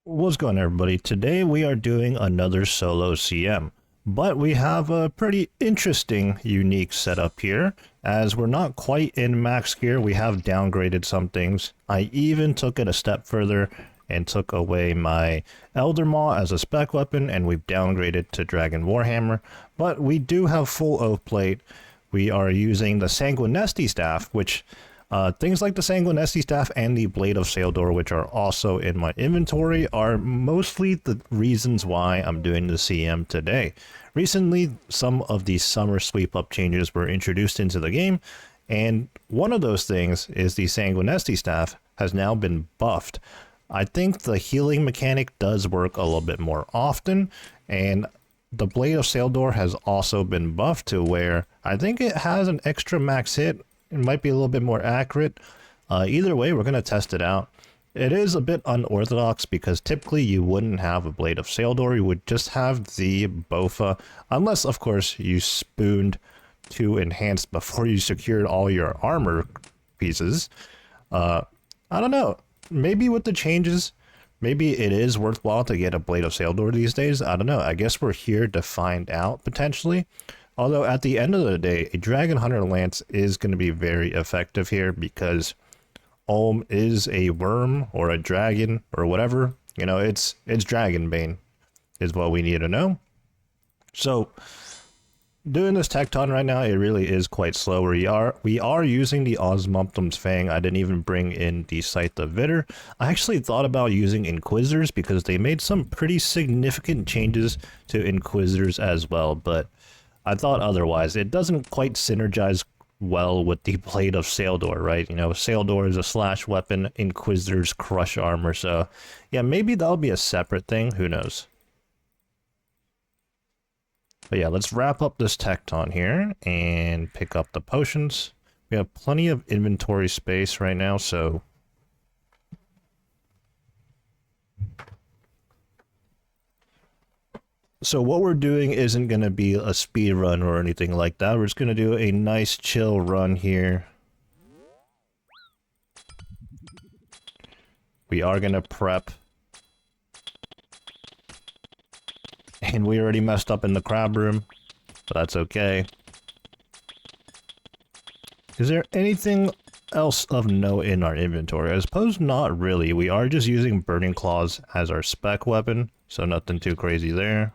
What's going on, everybody? Today we are doing another solo CM, but we have a pretty interesting, unique setup here. As we're not quite in max gear, we have downgraded some things. I even took it a step further and took away my Elder Maw as a spec weapon, and we've downgraded to Dragon Warhammer. But we do have full Oath Plate. We are using the Sanguinesti staff, which things like the Sanguinesti staff and the Blade of Saildor, which are also in my inventory, are mostly the reasons why I'm doing the CM today. Recently, some of the summer sweep-up changes were introduced into the game, and one of those things is the Sanguinesti staff has now been buffed. I think the healing mechanic does work a little bit more often, and the Blade of Saildor has also been buffed to where I think it has an extra max hit. It might be a little bit more accurate. Either way, we're going to test it out. It is a bit unorthodox because typically you wouldn't have a Blade of Saildor. You would just have the Bofa, unless, of course, you spooned to enhanced before you secured all your armor pieces. I don't know. Maybe with the changes, maybe it is worthwhile to get a Blade of Saildor these days. I don't know. I guess we're here to find out, potentially. Although at the end of the day, a Dragon Hunter Lance is going to be very effective here because Ulm is a worm or a dragon or whatever. You know, it's Dragonbane is what we need to know. So doing this Tecton right now, it really is quite slow. We are using the Osmumptum's Fang. I didn't even bring in the Scythe of Vitter. I actually thought about using Inquisitors because they made some pretty significant changes to Inquisitors as well, but I thought otherwise. It doesn't quite synergize well with the Blade of Saildor, right? You know, Saildor is a slash weapon, Inquisitor's crush armor, so yeah, maybe that'll be a separate thing, who knows. But yeah, let's wrap up this Tecton here and pick up the potions. We have plenty of inventory space right now, so what we're doing isn't going to be a speed run or anything like that. We're just going to do a nice chill run here. We are going to prep. And we already messed up in the crab room, but that's okay. Is there anything else of note in our inventory? I suppose not really. We are just using Burning Claws as our spec weapon, so nothing too crazy there.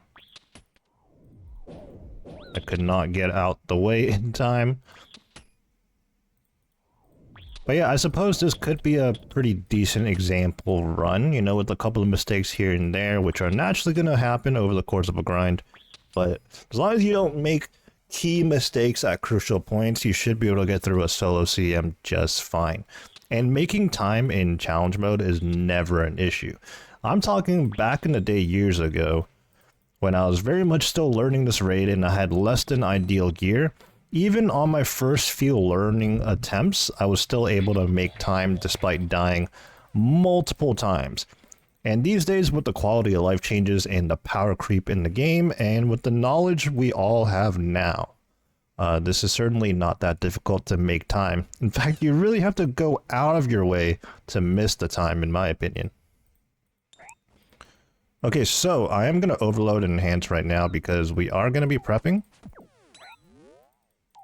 I could not get out the way in time. But yeah, I suppose this could be a pretty decent example run, you know, with a couple of mistakes here and there, which are naturally going to happen over the course of a grind. But as long as you don't make key mistakes at crucial points, you should be able to get through a solo CM just fine. And making time in challenge mode is never an issue. I'm talking back in the day years ago, when I was very much still learning this raid and I had less than ideal gear. Even on my first few learning attempts, I was still able to make time despite dying multiple times. And these days, with the quality of life changes and the power creep in the game, and with the knowledge we all have now, this is certainly not that difficult to make time. In fact, you really have to go out of your way to miss the time, in my opinion. Okay, so I am going to overload and enhance right now because we are going to be prepping.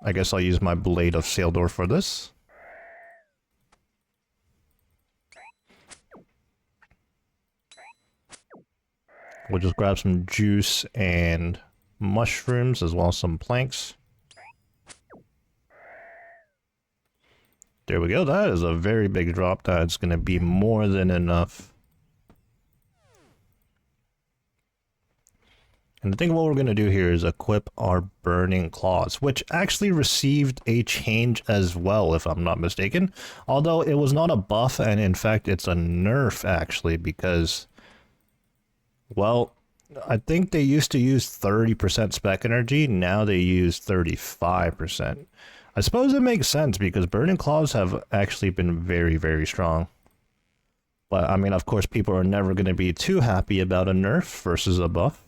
I guess I'll use my Blade of Saildor for this. We'll just grab some juice and mushrooms as well as some planks. There we go. That is a very big drop. That's going to be more than enough. And I think what we're going to do here is equip our Burning Claws, which actually received a change as well, if I'm not mistaken. Although it was not a buff, and in fact it's a nerf actually, because, well, I think they used to use 30% spec energy, now they use 35%. I suppose it makes sense because Burning Claws have actually been very, very strong. But I mean, of course, people are never going to be too happy about a nerf versus a buff.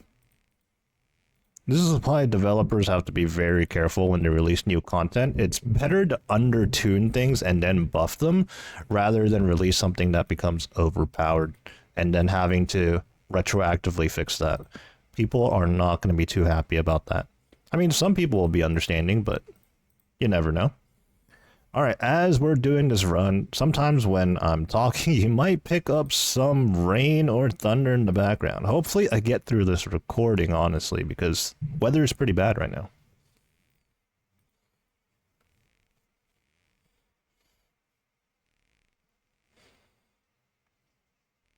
This is why developers have to be very careful when they release new content. It's better to undertune things and then buff them rather than release something that becomes overpowered. and then having to retroactively fix that. People are not going to be too happy about that. I mean, some people will be understanding, but you never know. All right, as we're doing this run, sometimes when I'm talking, you might pick up some rain or thunder in the background. Hopefully I get through this recording, honestly, because weather is pretty bad right now.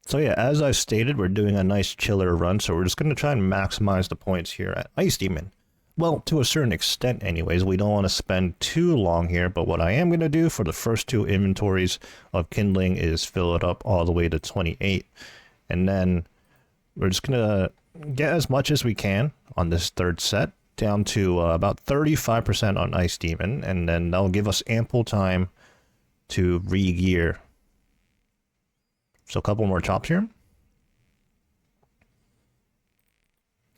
So yeah, as I stated, we're doing a nice chiller run, so we're just going to try and maximize the points here at Ice Demon. Well, to a certain extent anyways, we don't want to spend too long here, but what I am going to do for the first 2 inventories of kindling is fill it up all the way to 28. And then we're just going to get as much as we can on this 3rd set, down to about 35% on Ice Demon, and then that'll give us ample time to re-gear. So a couple more chops here.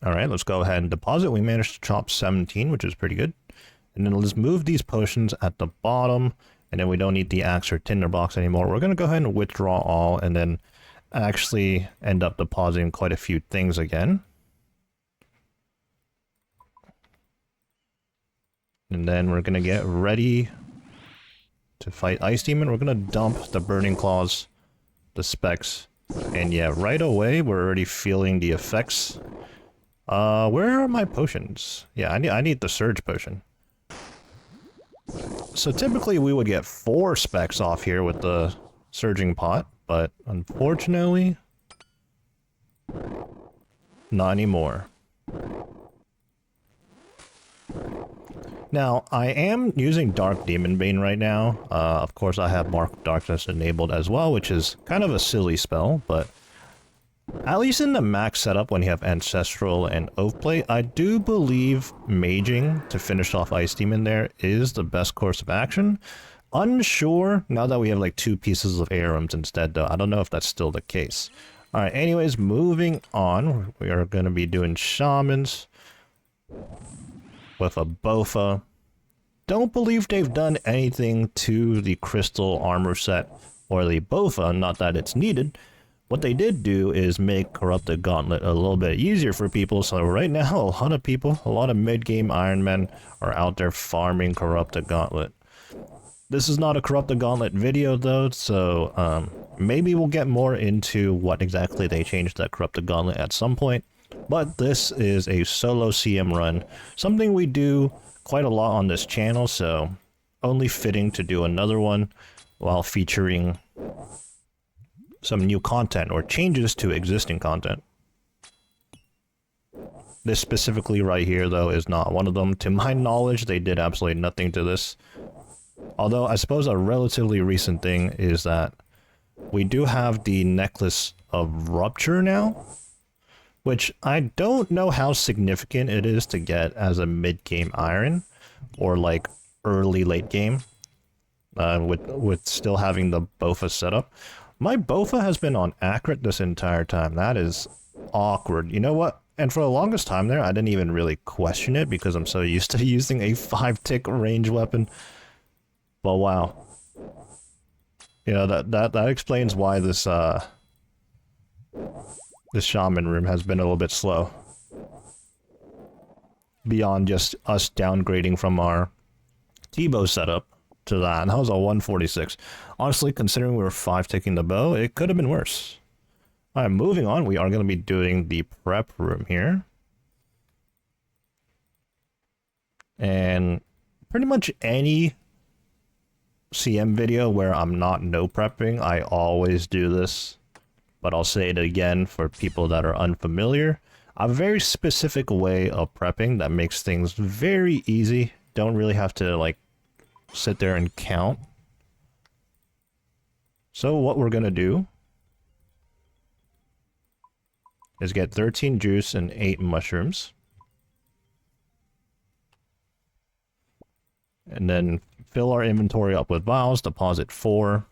All right, let's go ahead and deposit. We managed to chop 17, which is pretty good. And then let's move these potions at the bottom, and then we don't need the axe or tinderbox anymore. We're going to go ahead and withdraw all, and then actually end up depositing quite a few things again. And then we're going to get ready to fight Ice Demon. We're going to dump the Burning Claws, the specs, and yeah, right away we're already feeling the effects. Where are my potions? Yeah, I need the surge potion. So typically we would get 4 specs off here with the surging pot, but unfortunately, not anymore. Now, I am using Dark Demon Bane right now. Of course, I have Mark of Darkness enabled as well, which is kind of a silly spell, but at least in the max setup when you have Ancestral and Oathplate, I do believe maging to finish off Ice Demon there is the best course of action. Unsure now that we have like 2 pieces of Arums instead, though. I don't know if that's still the case. Alright, anyways, moving on. We are going to be doing Shamans with a Bofa. Don't believe they've done anything to the Crystal Armor set or the Bofa, not that it's needed. What they did do is make Corrupted Gauntlet a little bit easier for people, so right now a lot of people, a lot of mid-game Ironmen are out there farming Corrupted Gauntlet. This is not a Corrupted Gauntlet video though, so maybe we'll get more into what exactly they changed that Corrupted Gauntlet at some point, but this is a solo CM run, something we do quite a lot on this channel, so only fitting to do another one while featuring some new content or changes to existing content. This specifically right here, though, is not one of them. To my knowledge, they did absolutely nothing to this. Although, I suppose a relatively recent thing is that we do have the Necklace of Rupture now, which I don't know how significant it is to get as a mid-game Iron, or like early late game, with still having the Bofa setup. My Bofa has been on accurate this entire time. That is awkward. You know what? And for the longest time there, I didn't even really question it because I'm so used to using a 5-tick range weapon. But wow. You know, that explains why this Shaman room has been a little bit slow. Beyond just us downgrading from our T-bow setup to that. And that was a 146. Honestly, considering we were 5-ticking the bow, it could have been worse. Alright, moving on, we are going to be doing the prep room here. And pretty much any CM video where I'm not no prepping, I always do this. But I'll say it again for people that are unfamiliar. A very specific way of prepping that makes things very easy. Don't really have to, like, sit there and count. So what we're gonna do is get 13 juice and 8 mushrooms. And then fill our inventory up with vials, deposit 4.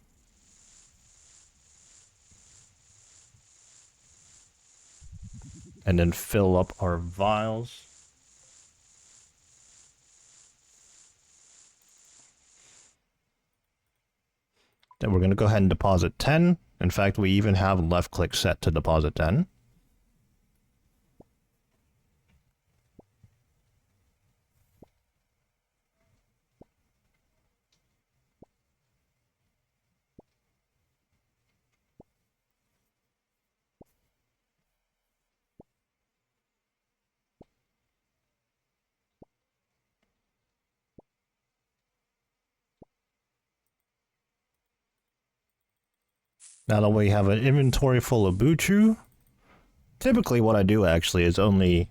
And then fill up our vials. Then we're going to go ahead and deposit 10. In fact, we even have left click set to deposit 10. Now that we have an inventory full of Buchu, typically what I do actually is only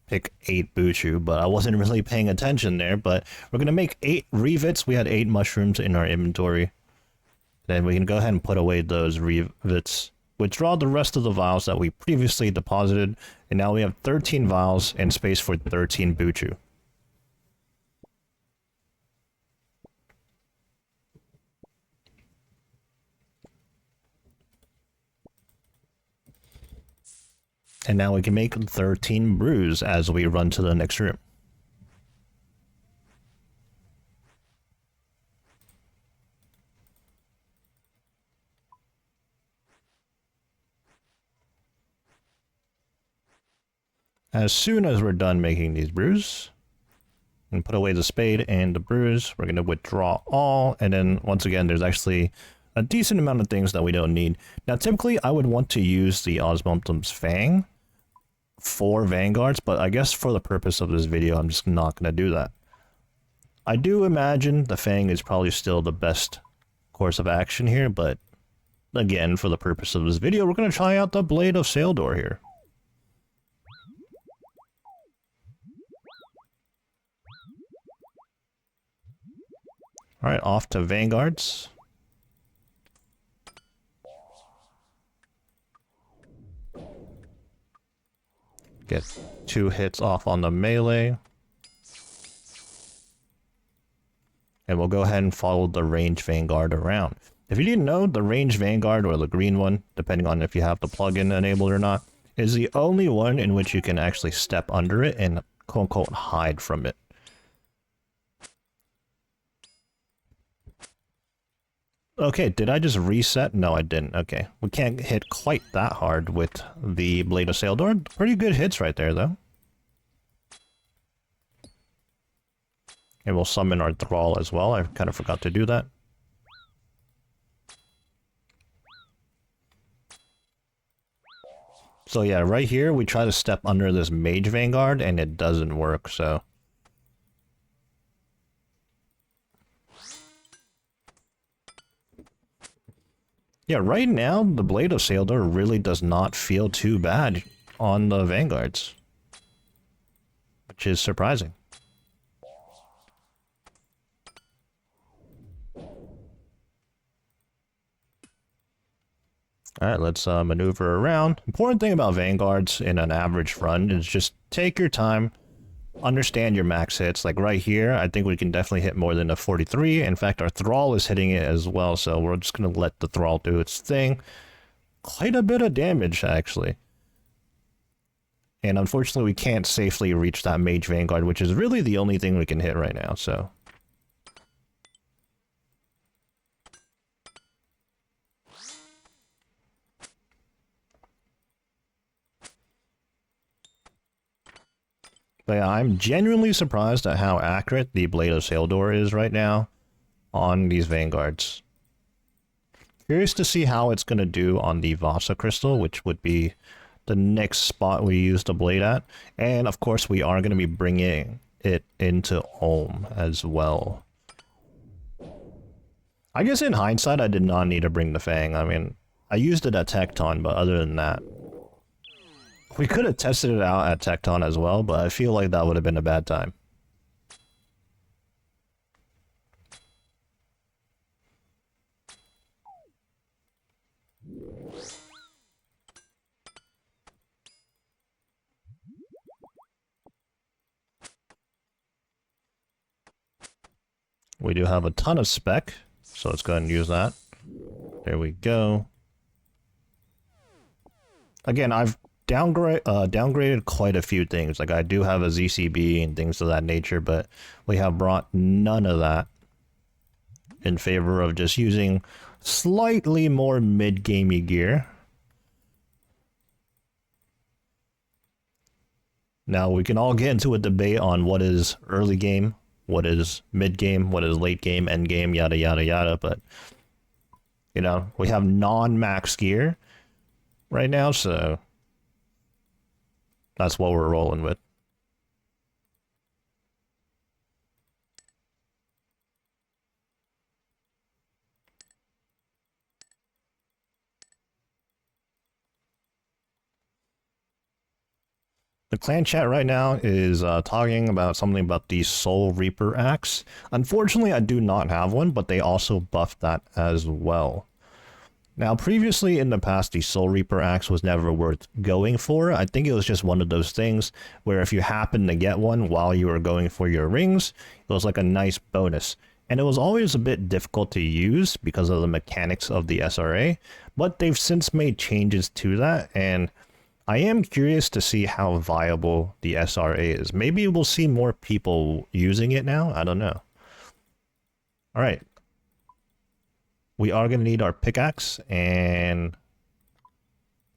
pick 8 Buchu, but I wasn't really paying attention there. But we're going to make 8 rivets. We had 8 mushrooms in our inventory. Then we can go ahead and put away those rivets. Withdraw the rest of the vials that we previously deposited. And now we have 13 vials and space for 13 Buchu. And now we can make 13 brews as we run to the next room. As soon as we're done making these brews, and put away the spade and the brews, we're going to withdraw all, and then once again there's actually a decent amount of things that we don't need. Now typically I would want to use the Osmumtum's Fang for Vanguards, but I guess for the purpose of this video I'm just not going to do that. I do imagine the Fang is probably still the best course of action here, but again, for the purpose of this video, we're going to try out the Blade of Saildor here. Alright, off to Vanguards. Get 2 hits off on the melee. And we'll go ahead and follow the range Vanguard around. If you didn't know, the range Vanguard, or the green one, depending on if you have the plugin enabled or not, is the only one in which you can actually step under it and quote-unquote hide from it. Okay, did I just reset? No, I didn't. Okay, we can't hit quite that hard with the Blade of Saildor. Pretty good hits right there, though. And we'll summon our Thrall as well. I kind of forgot to do that. So yeah, right here, we try to step under this Mage Vanguard, and it doesn't work, so... Yeah, right now, the Blade of Saildor really does not feel too bad on the Vanguards. Which is surprising. Alright, let's maneuver around. Important thing about Vanguards in an average run is just take your time, understand your max hits. Like right here, I think we can definitely hit more than a 43. In fact, our Thrall is hitting it as well, so we're just going to let the Thrall do its thing. Quite a bit of damage, actually. And unfortunately, we can't safely reach that Mage Vanguard, which is really the only thing we can hit right now, so... But yeah, I'm genuinely surprised at how accurate the Blade of Saildor is right now on these Vanguards. Curious to see how it's going to do on the Vasa Crystal, which would be the next spot we use the Blade at. And of course, we are going to be bringing it into Ulm as well. I guess in hindsight, I did not need to bring the Fang. I mean, I used it at Tecton, but other than that... We could have tested it out at Tecton as well, but I feel like that would have been a bad time. We do have a ton of spec, so let's go ahead and use that. There we go. Again, I've downgraded quite a few things. Like I do have a ZCB and things of that nature, but we have brought none of that in favor of just using slightly more mid-gamey gear. Now, we can all get into a debate on what is early game, what is mid-game, what is late game, end game, yada, yada, yada, but, you know, we have non-max gear right now, so that's what we're rolling with. The clan chat right now is talking about something about the Soul Reaper axe. Unfortunately, I do not have one, but they also buffed that as well. Now, previously in the past, the Soul Reaper axe was never worth going for. I think it was just one of those things where if you happen to get one while you were going for your rings, it was like a nice bonus. And it was always a bit difficult to use because of the mechanics of the SRA, but they've since made changes to that, and I am curious to see how viable the SRA is. Maybe we'll see more people using it now. I don't know. All right. We are going to need our pickaxe, and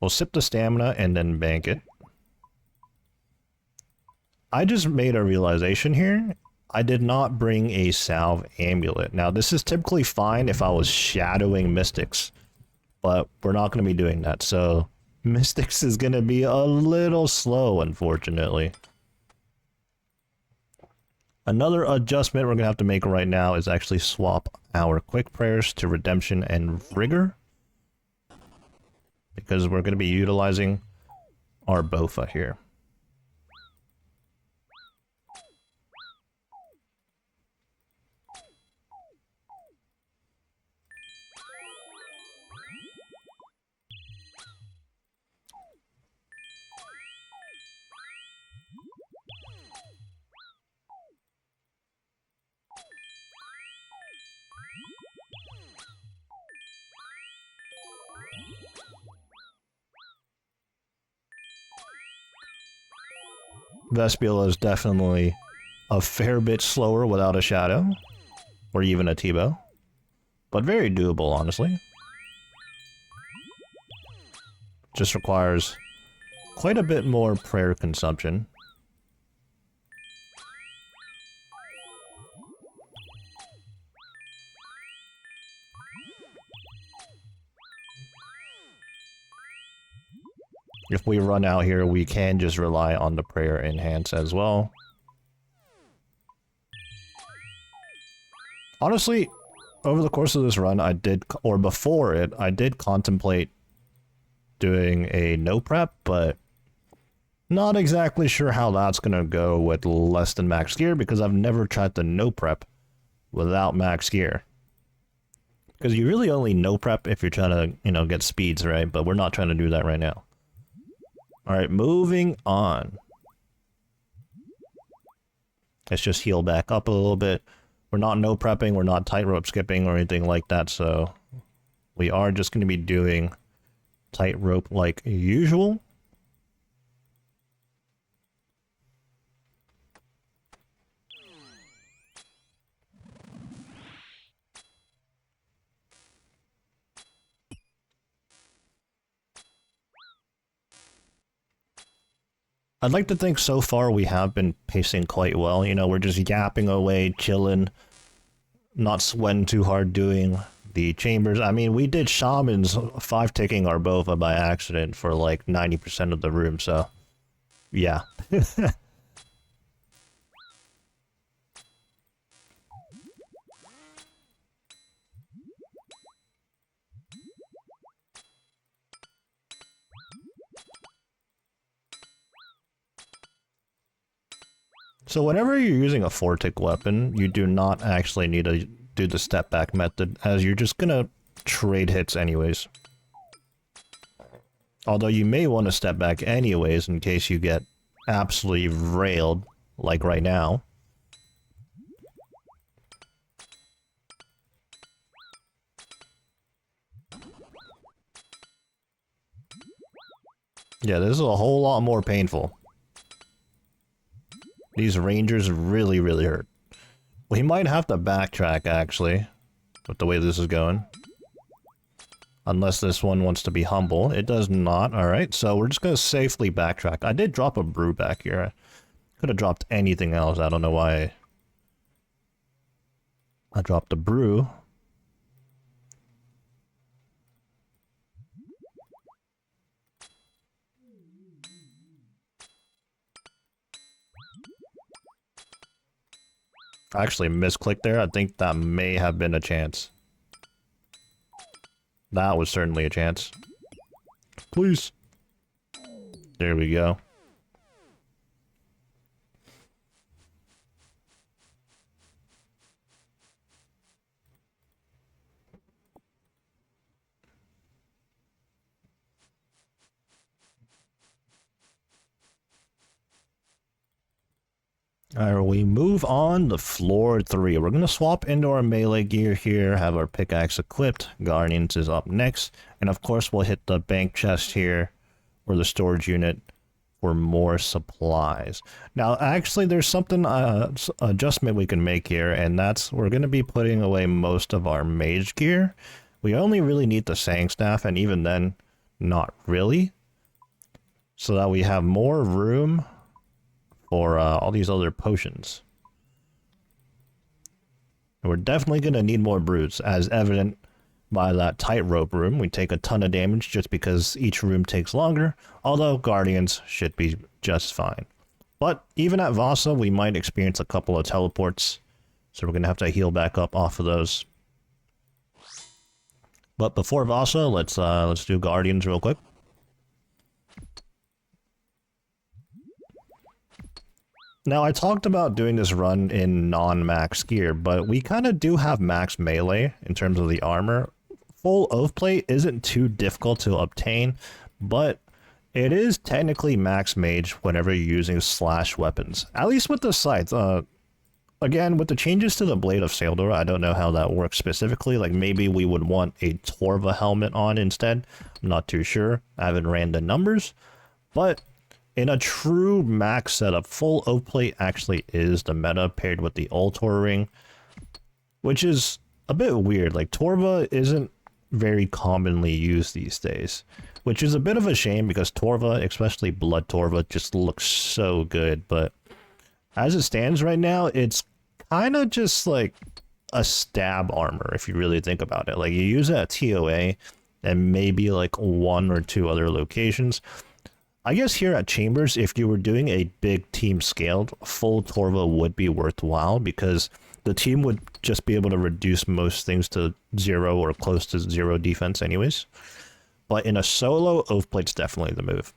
we'll sip the stamina and then bank it. I just made a realization here. I did not bring a salve amulet. Now, this is typically fine if I was shadowing mystics, but we're not going to be doing that, so Mystics is going to be a little slow, unfortunately. Another adjustment we're going to have to make right now is actually swap our quick prayers to redemption and rigor, because we're going to be utilizing our Bofa here. Vaspula is definitely a fair bit slower without a shadow, or even a T-bow, but very doable, honestly. Just requires quite a bit more prayer consumption. If we run out here, we can just rely on the prayer enhance as well. Honestly, over the course of this run, I did, or before it, I did contemplate doing a no prep, but not exactly sure how that's going to go with less than max gear, because I've never tried to no prep without max gear. Because you really only no prep if you're trying to, you know, get speeds, right? But we're not trying to do that right now. Alright, moving on. Let's just heal back up a little bit. We're not no prepping, we're not tightrope skipping or anything like that, so we are just going to be doing tightrope like usual. I'd like to think so far we have been pacing quite well. You know, we're just yapping away, chilling, not sweating too hard doing the chambers. I mean, we did Shamans 5-ticking our Bova by accident for like 90% of the room, so yeah. So whenever you're using a 4-tick weapon, you do not actually need to do the step back method, as you're just gonna trade hits anyways. Although you may want to step back anyways in case you get absolutely railed, like right now. Yeah, this is a whole lot more painful. These rangers really, really hurt. We might have to backtrack, actually, with the way this is going. Unless this one wants to be humble. It does not. Alright, so we're just going to safely backtrack. I did drop a brew back here. I could have dropped anything else. I don't know why I dropped a brew. I actually misclicked there. I think that may have been a chance. That was certainly a chance. Please. There we go. Alright, we move on to floor 3. We're going to swap into our melee gear here, have our pickaxe equipped. Guardians is up next. And of course, we'll hit the bank chest here, or the storage unit, for more supplies. Now, actually, there's something, adjustment we can make here, and that's we're going to be putting away most of our mage gear. We only really need the sang staff, and even then, not really. So that we have more room for all these other potions. And we're definitely going to need more brutes, as evident by that tightrope room. We take a ton of damage just because each room takes longer, although guardians should be just fine. But even at Vasa, we might experience a couple of teleports, so we're going to have to heal back up off of those. But before Vasa, let's do guardians real quick. Now, I talked about doing this run in non-max gear, but we kind of do have max melee in terms of the armor. Full oath plate isn't too difficult to obtain, but it is technically max mage whenever you're using slash weapons. At least with the scythe. Again, with the changes to the Blade of Saldor, I don't know how that works specifically. Like, maybe we would want a Torva helmet on instead. I'm not too sure. I haven't ran the numbers, but in a true max setup, full oak plate actually is the meta paired with the Ultor ring, which is a bit weird. Like, Torva isn't very commonly used these days, which is a bit of a shame because Torva, especially Blood Torva, just looks so good. But as it stands right now, it's kind of just like a stab armor if you really think about it. Like, you use it at TOA and maybe like 1 or 2 other locations. I guess here at Chambers, if you were doing a big team scaled, full Torva would be worthwhile because the team would just be able to reduce most things to 0 or close to 0 defense anyways. But in a solo, oath plate's definitely the move.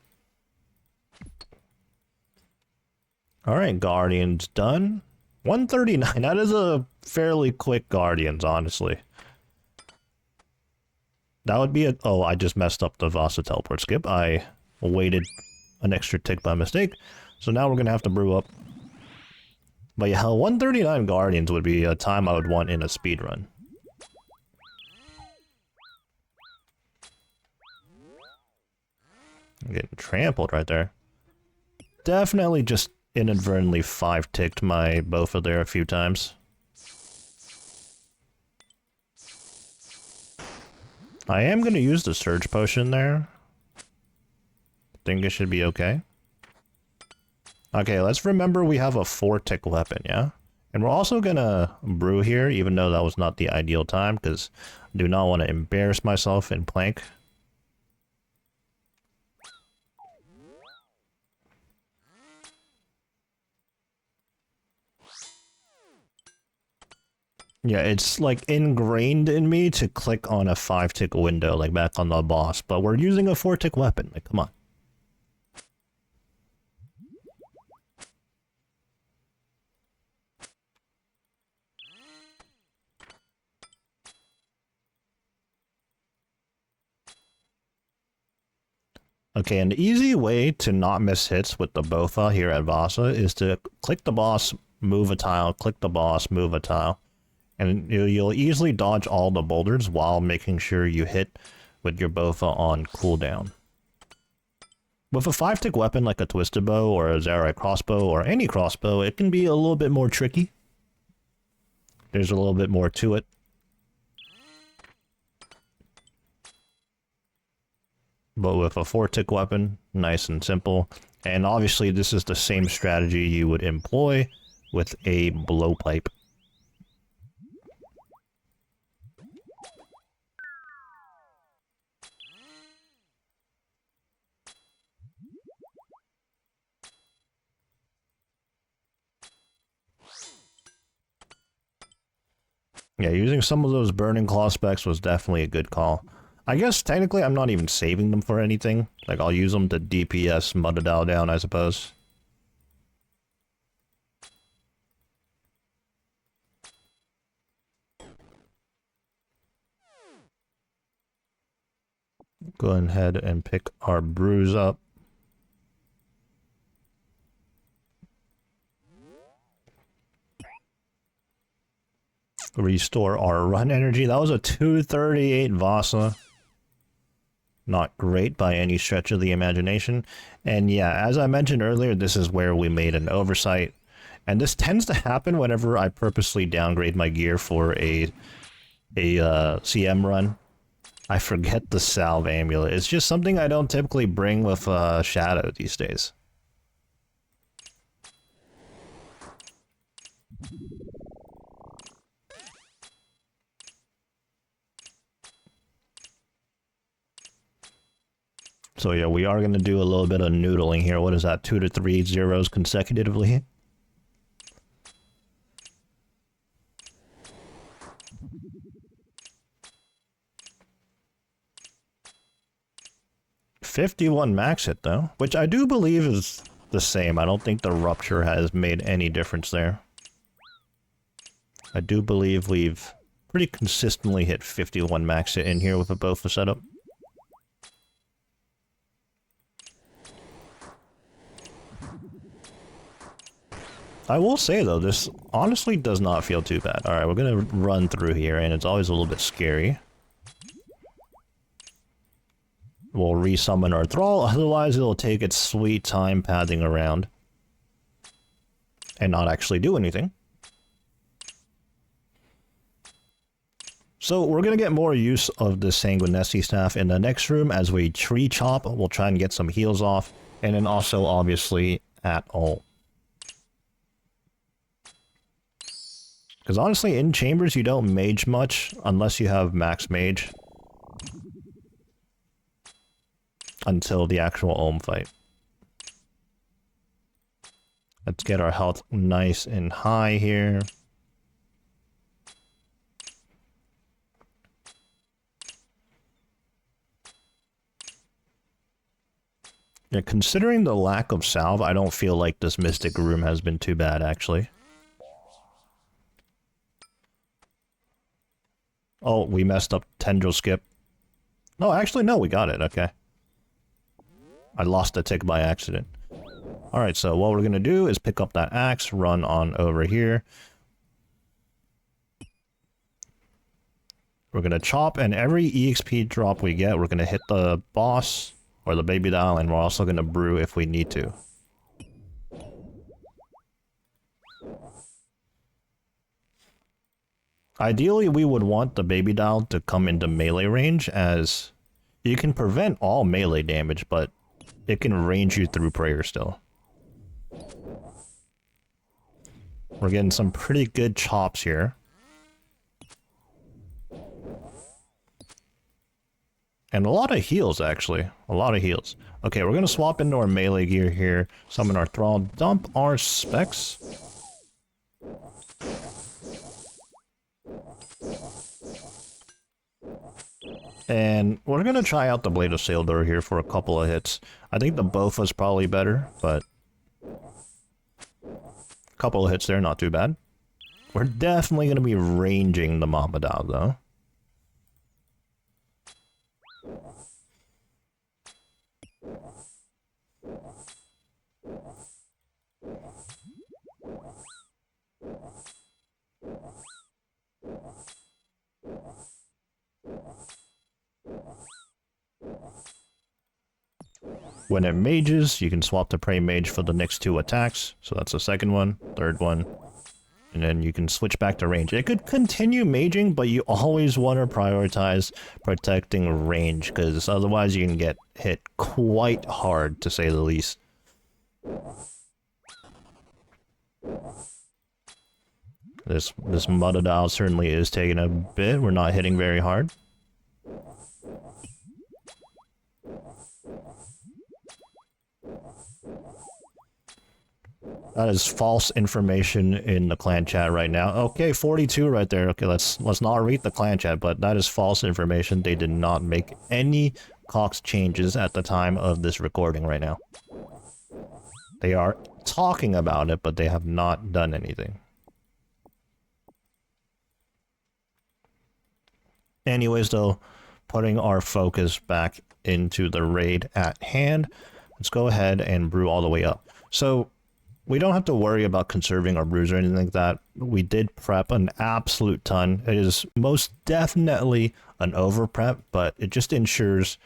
Alright, Guardians done. 139, that is a fairly quick Guardians, honestly. That would be a... Oh, I just messed up the Vasa teleport skip. I waited an extra tick by mistake. So now we're going to have to brew up. But yeah, 139 Guardians would be a time I would want in a speed run. I'm getting trampled right there. Definitely just inadvertently 5-ticked my Bofa there a few times. I am going to use the Surge Potion there. Think it should be okay. Okay, let's remember we have a 4-tick weapon, yeah? And we're also gonna brew here, even though that was not the ideal time, because I do not want to embarrass myself in plank. Yeah, it's like ingrained in me to click on a 5-tick window, like back on the boss, but we're using a 4-tick weapon, like, come on. Okay, an easy way to not miss hits with the Bofa here at Vasa is to click the boss, move a tile, click the boss, move a tile. And you'll easily dodge all the boulders while making sure you hit with your Bofa on cooldown. With a 5-tick weapon like a Twisted Bow or a Zerai crossbow or any crossbow, it can be a little bit more tricky. There's a little bit more to it. but with a 4-tick weapon, nice and simple. And obviously this is the same strategy you would employ with a blowpipe. Yeah, using some of those burning claw specs was definitely a good call. I guess technically I'm not even saving them for anything. Like, I'll use them to DPS Muttadile down, I suppose. Go ahead and pick our brews up. Restore our run energy. That was a 238 Vasa. Not great by any stretch of the imagination. And yeah, as I mentioned earlier, this is where we made an oversight. And this tends to happen whenever I purposely downgrade my gear for a CM run. I forget the salve amulet. It's just something I don't typically bring with Shadow these days. So yeah, we are going to do a little bit of noodling here. What is that? 2 to 3 zeros consecutively? $51 max hit though, which I do believe is the same. I don't think the rupture has made any difference there. I do believe we've pretty consistently hit 51 max hit in here with a Bofa setup. I will say though, this honestly does not feel too bad. Alright, we're gonna run through here, and it's always a little bit scary. We'll resummon our thrall, otherwise it'll take its sweet time pathing around. And not actually do anything. So we're gonna get more use of the Sanguinesti staff in the next room as we tree chop. We'll try and get some heals off, and then also obviously at all. Because honestly, in chambers you don't mage much unless you have max mage. Until the actual Ohm fight. Let's get our health nice and high here. Yeah, considering the lack of salve, I don't feel like this Mystic room has been too bad, actually. Oh, we messed up Tendril skip. No, actually, no, we got it, okay. I lost a tick by accident. Alright, so what we're gonna do is pick up that axe, run on over here. We're gonna chop, and every EXP drop we get, we're gonna hit the boss, or the baby doll, and we're also gonna brew if we need to. Ideally, we would want the baby doll to come into melee range, as you can prevent all melee damage, but it can range you through prayer still. We're getting some pretty good chops here. And a lot of heals, actually. A lot of heals. Okay, we're gonna swap into our melee gear here, summon our thrall, dump our specs. And we're gonna try out the Blade of Saildor here for a couple of hits. I think the Bofa's probably better, but a couple of hits there, not too bad. We're definitely gonna be ranging the Muttadile though. When it mages, you can swap to Prey Mage for the next 2 attacks. So that's the second one, third one. And then you can switch back to range. It could continue maging, but you always want to prioritize protecting range, because otherwise you can get hit quite hard, to say the least. This Muttadile certainly is taking a bit. We're not hitting very hard. That is false information in the clan chat right now. Okay, 42 right there. Okay, let's not read the clan chat, but that is false information. They did not make any Cox changes at the time of this recording right now. They are talking about it, but they have not done anything. Anyways, though, putting our focus back into the raid at hand, let's go ahead and brew all the way up. So we don't have to worry about conserving our brews or anything like that. We did prep an absolute ton. It is most definitely an over prep, but it just ensures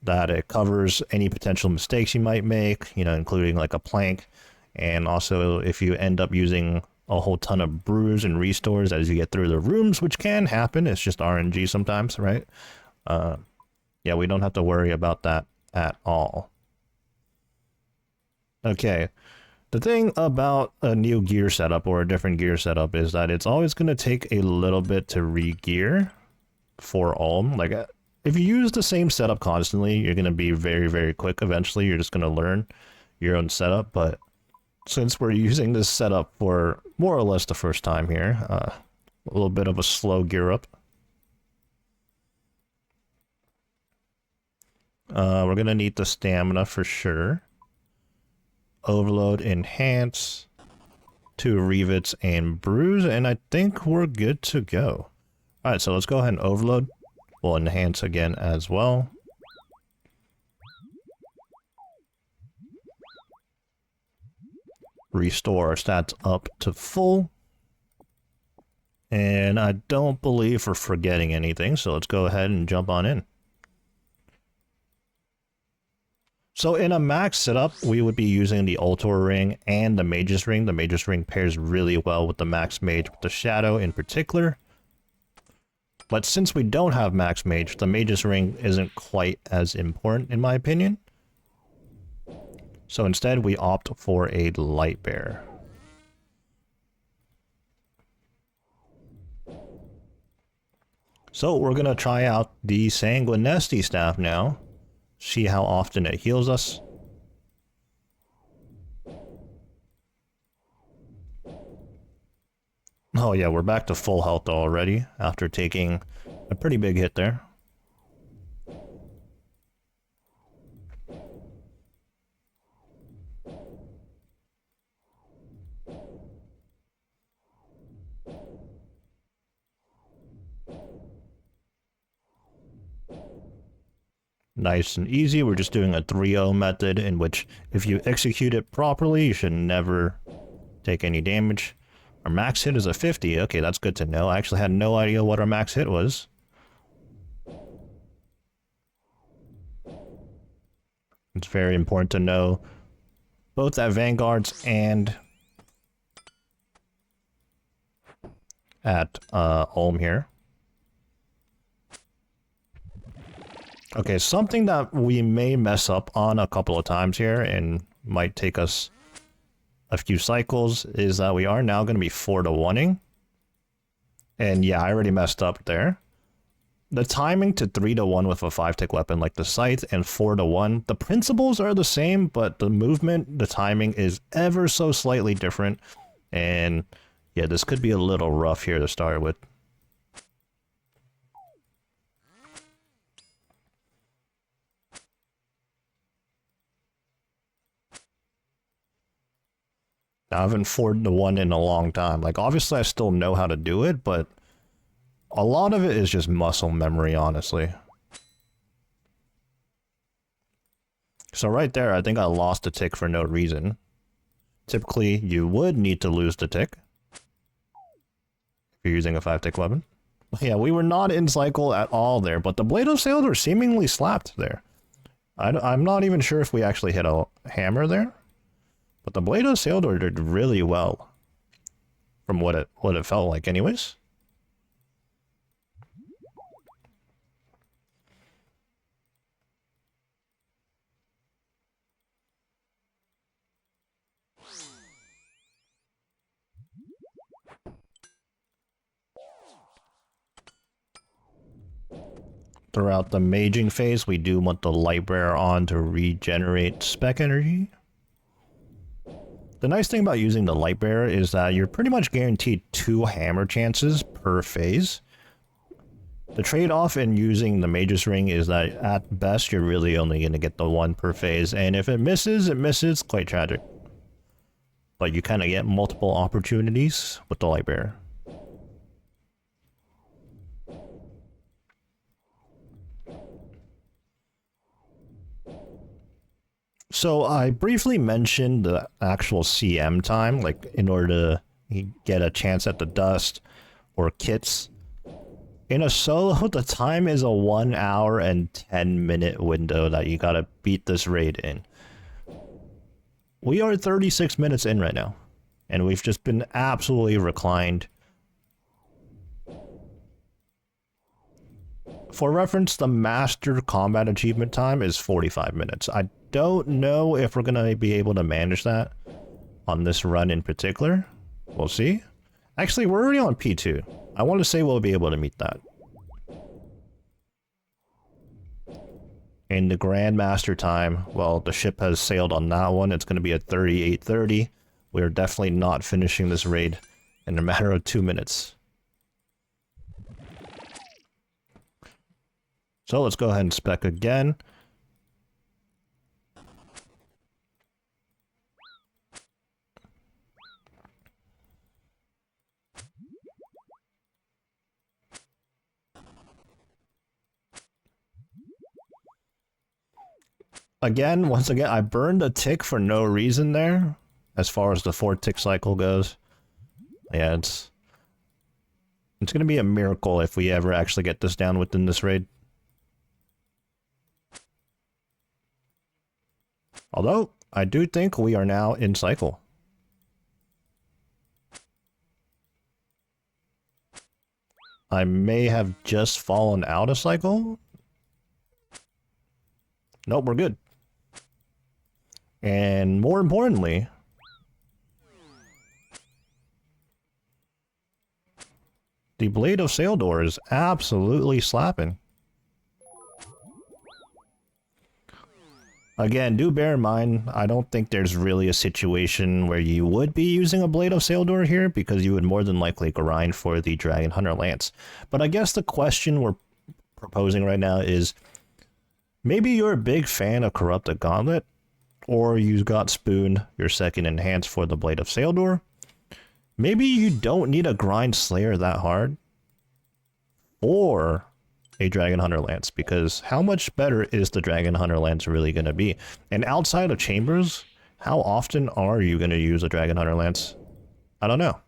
that it covers any potential mistakes you might make, you know, including like a plank. And also if you end up using a whole ton of brews and restores as you get through the rooms, which can happen. It's just RNG sometimes, right? Yeah, we don't have to worry about that at all. Okay. The thing about a new gear setup or a different gear setup is that it's always going to take a little bit to re-gear for Ulm. Like, if you use the same setup constantly, you're going to be very, very quick. Eventually, you're just going to learn your own setup. But since we're using this setup for more or less the first time here, a little bit of a slow gear up. We're going to need the stamina for sure. Overload, enhance, 2 revits and brews, and I think we're good to go. Alright, so let's go ahead and overload. We'll enhance again as well. Restore our stats up to full. And I don't believe we're forgetting anything, so let's go ahead and jump on in. So in a max setup, we would be using the Ultor ring and the Mage's ring. The Mage's ring pairs really well with the max mage, with the shadow in particular. But since we don't have max mage, the Mage's ring isn't quite as important in my opinion. So instead we opt for a light bear. So we're gonna try out the Sanguinesti staff now. See how often it heals us. Oh yeah, we're back to full health already after taking a pretty big hit there. Nice and easy. We're just doing a 3-0 method in which if you execute it properly, you should never take any damage. Our max hit is a 50. Okay, that's good to know. I actually had no idea what our max hit was. It's very important to know both at Vanguards and at Ulm here. Okay, something that we may mess up on a couple of times here and might take us a few cycles is that we are now going to be 4-to-1-ing. And yeah, I already messed up there. The timing to 3-to-1 with a 5-tick weapon like the Scythe and 4-to-1, the principles are the same, but the movement, the timing is ever so slightly different. And yeah, this could be a little rough here to start with. I haven't 4-to-1 in a long time. Like, obviously I still know how to do it, but a lot of it is just muscle memory, honestly. So right there, I think I lost a tick for no reason. Typically, you would need to lose the tick if you're using a 5-tick weapon. Yeah, we were not in cycle at all there, but the Blade of Sailor seemingly slapped there. I'm not even sure if we actually hit a hammer there. But the Blade of Sailor did really well. from what it felt like anyways. Throughout the maging phase, we do want the light bearer on to regenerate spec energy. The nice thing about using the light bearer is that you're pretty much guaranteed 2 hammer chances per phase. The trade-off in using the Mage's Ring is that at best you're really only going to get the 1 per phase, and if it misses, quite tragic. But you kind of get multiple opportunities with the light bearer. So I briefly mentioned the actual CM time, like in order to get a chance at the dust or kits. In a solo, the time is a 1 hour and 10-minute window that you gotta beat this raid in. We are 36 minutes in right now, and we've just been absolutely reclined. For reference, the Master Combat Achievement time is 45 minutes. I don't know if we're going to be able to manage that on this run in particular. We'll see. Actually, we're already on P2. I want to say we'll be able to meet that. In the Grandmaster time, well, the ship has sailed on that one. It's going to be at 38:30. We're definitely not finishing this raid in a matter of 2 minutes. So let's go ahead and spec again. Once again, I burned a tick for no reason there, as far as the 4-tick cycle goes. Yeah, it's going to be a miracle if we ever actually get this down within this raid. Although, I do think we are now in cycle. I may have just fallen out of cycle. Nope, we're good. And more importantly, the Blade of Saildor is absolutely slapping. Again, do bear in mind, I don't think there's really a situation where you would be using a Blade of Saildor here, because you would more than likely grind for the Dragon Hunter Lance. But I guess the question we're proposing right now is, maybe you're a big fan of Corrupted Gauntlet, or you got spooned your second enhance for the Blade of Saildor. Maybe you don't need a grind Slayer that hard, or a Dragon Hunter Lance, because how much better is the Dragon Hunter Lance really going to be? And outside of Chambers, how often are you going to use a Dragon Hunter Lance? I don't know.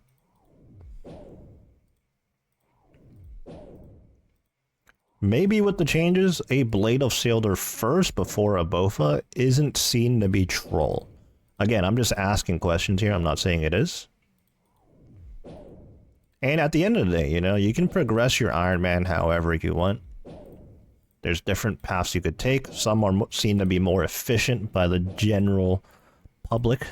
Maybe with the changes, a Blade of Saildor first before a Bofa isn't seen to be troll. Again, I'm just asking questions here, I'm not saying it is. And at the end of the day, you know, you can progress your Ironman however you want. There's different paths you could take. Some are seen to be more efficient by the general public.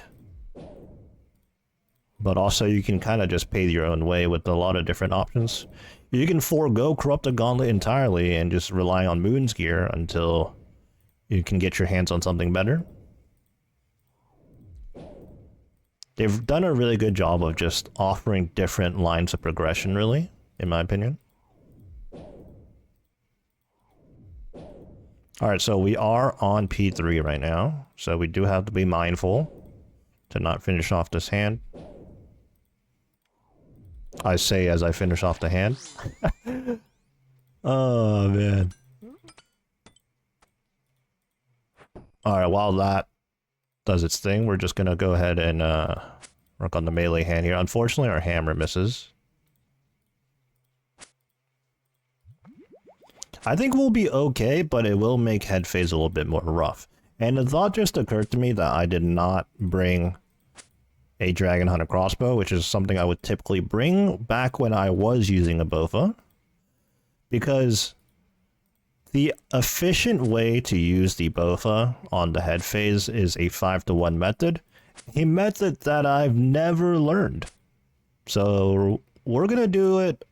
But also you can kind of just pay your own way with a lot of different options. You can forego Corrupted Gauntlet entirely and just rely on Moon's Gear until you can get your hands on something better. They've done a really good job of just offering different lines of progression, really, in my opinion. Alright, so we are on P3 right now, so we do have to be mindful to not finish off this hand. I say as I finish off the hand. Oh, man. Alright, while that does its thing, we're just gonna go ahead and work on the melee hand here. Unfortunately, our hammer misses. I think we'll be okay, but it will make head phase a little bit more rough. And the thought just occurred to me that I did not bring a Dragon Hunter crossbow, which is something I would typically bring back when I was using a BOFA, because the efficient way to use the BOFA on the head phase is a 5-to-1 method, a method that I've never learned. So we're going to do it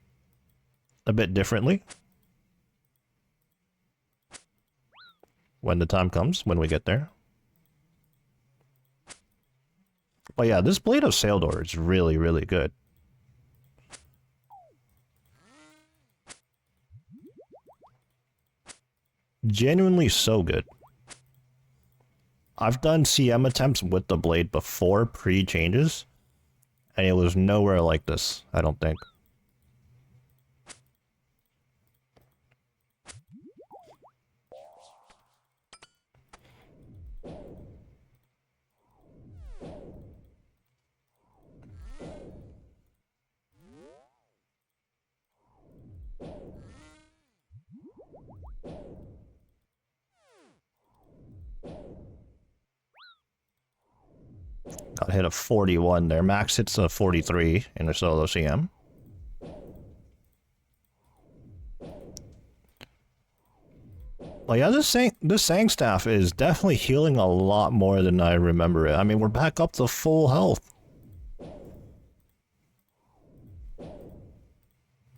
a bit differently when the time comes, when we get there. But yeah, this Blade of Saildor is really, really good. Genuinely so good. I've done CM attempts with the blade before, pre-changes, and it was nowhere like this, I don't think. Got hit a 41 there. Max hits a 43 in the solo CM. Well, yeah, this Sang staff is definitely healing a lot more than I remember it. I mean, we're back up to full health.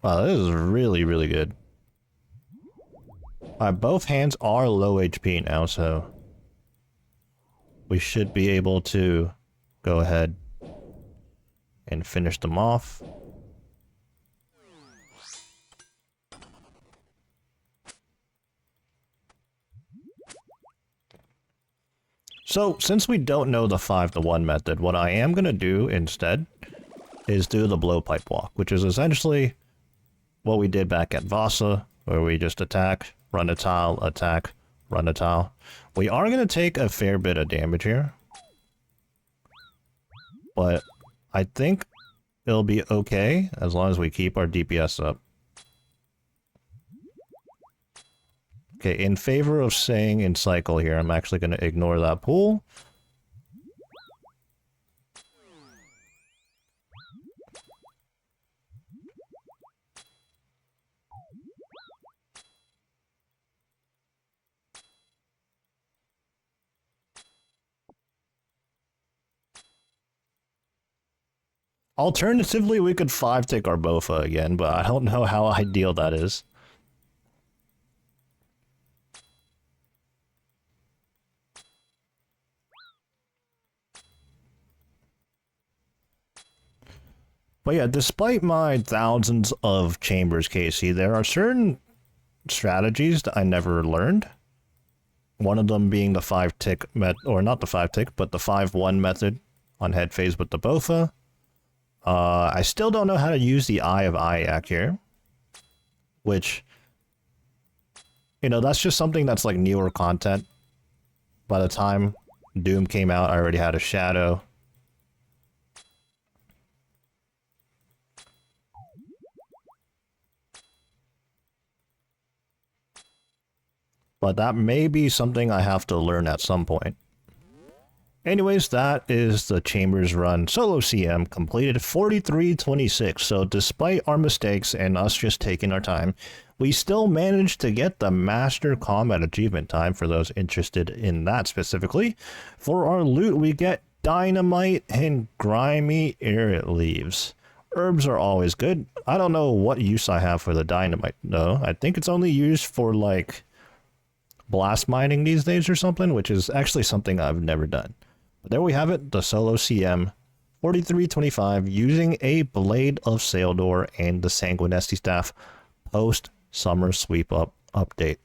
Wow, this is really, really good. Both hands are low HP now, so we should be able to go ahead and finish them off. So, since we don't know the 5-to-1 method, what I am going to do instead is do the blowpipe walk, which is essentially what we did back at Vasa, where we just attack, run a tile, attack, run a tile. We are going to take a fair bit of damage here, but I think it'll be okay as long as we keep our DPS up. Okay, in favor of staying in cycle here, I'm actually going to ignore that pool. Alternatively, we could 5-tick our BOFA again, but I don't know how ideal that is. But yeah, despite my thousands of chambers, Casey, there are certain strategies that I never learned. One of them being the 5-tick or not the 5-tick, but the 5-1 method on head phase with the BOFA. I still don't know how to use the Eye of Ayak here, which, you know, that's just something that's like newer content. By the time Doom came out, I already had a Shadow. But that may be something I have to learn at some point. Anyways, that is the Chambers run solo CM completed 43-26. So despite our mistakes and us just taking our time, we still managed to get the Master Combat Achievement time for those interested in that specifically. For our loot, we get Dynamite and Grimy Air Leaves. Herbs are always good. I don't know what use I have for the Dynamite though. I think it's only used for like blast mining these days or something, which is actually something I've never done. But there we have it, the solo CM 43-25 using a Blade of Saildor and the Sanguinesti staff post summer sweep up update.